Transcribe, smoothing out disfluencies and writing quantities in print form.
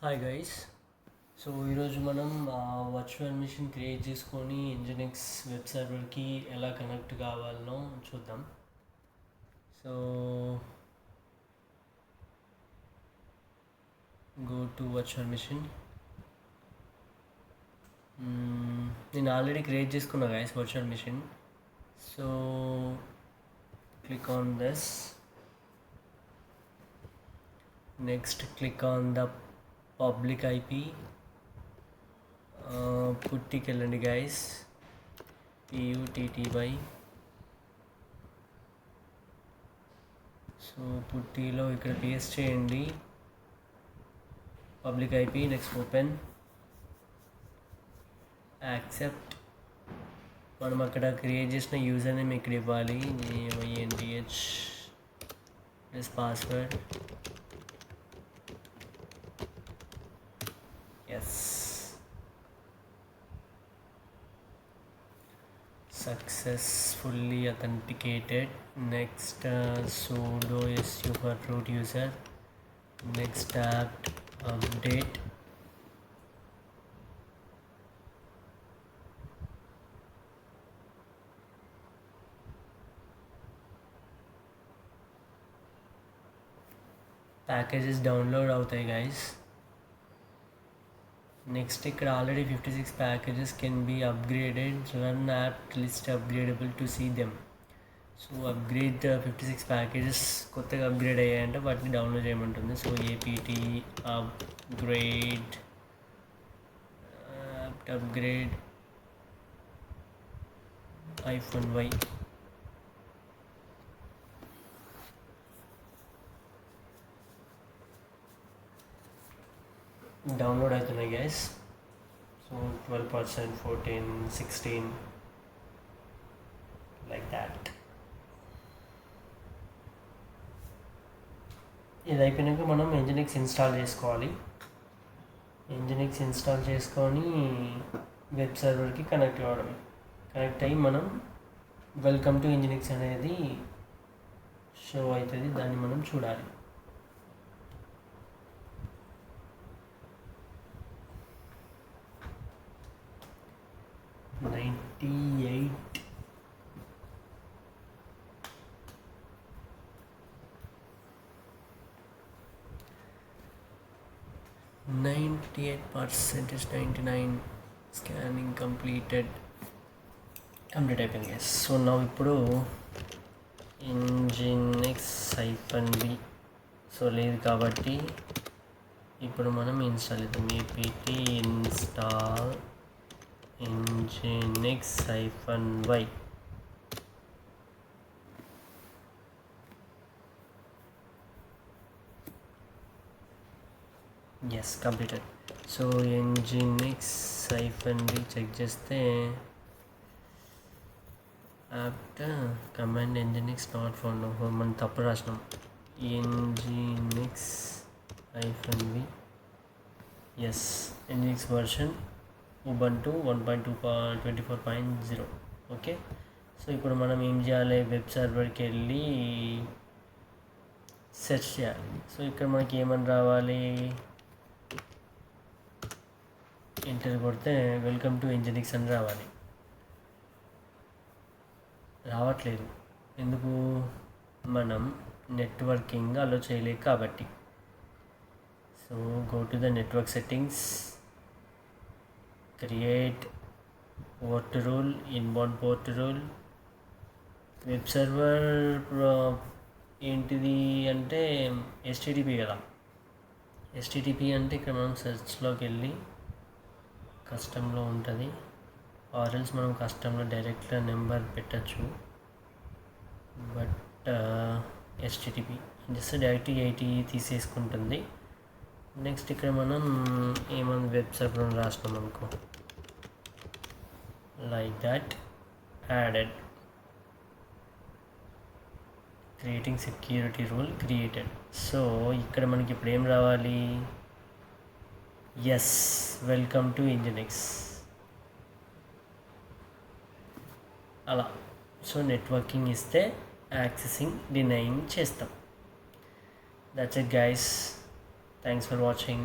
Hi guys. So ఈరోజు మనం virtual machine create చేసుకొని ఇంజినిక్స్ వెబ్ సర్వర్కి ఎలా కనెక్ట్ కావాలనో చూద్దాం. So go to virtual machine. నేను ఆల్రెడీ క్రియేట్ చేసుకున్నా guys virtual machine. So click on this. Next click on the public IP. పుట్టికి వెళ్ళండి గైస్, PUTTY. సో పుట్టిలో ఇక్కడ పేస్ట్ చేయండి public IP. Next open, accept. మనం అక్కడ క్రియేట్ చేసిన యూజర్ నేమ్ ఇక్కడ ఇవ్వాలి, JMINTH plus password. Yes, successfully authenticated. Next sudo su for root user. Next apt update. Packages download అవుతాయి గైస్. నెక్స్ట్ ఇక్కడ already 56 packages can be upgraded. Run apt list upgradable to see them. So upgrade 56 packages కొత్తగా upgrade అయ్యాయంటే వాటిని download చేయమంటుంది. So APT upgrade, upgrade -y. Download అవుతున్నాయి guys. So 12%, 14, 16 like that. ఇది అయిపోయినాక మనం ఇంజినిక్స్ ఇన్స్టాల్ చేసుకోవాలి. ఇంజినిక్స్ ఇన్స్టాల్ చేసుకొని వెబ్ సర్వర్కి కనెక్ట్ అవ్వడం. కనెక్ట్ అయ్యి మనం వెల్కమ్ టు ఇంజినిక్స్ అనేది షో అవుతుంది, దాన్ని మనం చూడాలి. $98 is 99. స్కానింగ్ కంప్లీట్ అయిపోయింది గైస్. సో నా ఇప్పుడు ఇంజినిక్స్ -v సో లేదు కాబట్టి ఇప్పుడు మనం ఇన్స్టాల్ చేద్దాం. APT install Nginx -y. Yes, completed. So Nginx -v check చేస్తే after command Nginx not found. మనం తప్పు రాసినాం. Nginx -v. Yes, Nginx version Ubuntu 1.24.0. Okay. So ఇప్పుడు మనం ఏం చేయాలి, వెబ్ సర్వర్కి వెళ్ళి సెర్చ్ చేయాలి. సో ఇక్కడ మనకి ఏమని రావాలి, ఎంటర్ కొడితే వెల్కమ్ టు ఇంజినిక్స్ అని రావాలి. రావట్లేదు, ఎందుకు? మనం నెట్వర్కింగ్ అలో చేయలేదు కాబట్టి. So go to the network settings, create port rule, inbound port rule. Web server ఏంటిది అంటే HTTP కదా. HTTP అంటే ఇక్కడ మనం సెర్చ్లోకి వెళ్ళి కస్టమ్లో ఉంటుంది, ఆర్ఎల్స్ మనం కస్టమ్లో డైరెక్ట్ నెంబర్ పెట్టచ్చు. బట్ HTTP జస్ట్ డైరెక్ట్ 80 తీసేసుకుంటుంది. నెక్స్ట్ ఇక్కడ మనం ఏమైనా వెబ్ సర్వర్ రాసినాం అనుకో, like that, added, creating security rule created. So ఇక్కడ మనకి ఇప్పుడు ఏం రావాలి, ఎస్, వెల్కమ్ టు ఇంజినిక్స్ అలా. సో నెట్వర్కింగ్ ఇస్తే యాక్సెసింగ్ డినైయింగ్ చేస్తాం. That's it guys. Thanks for watching.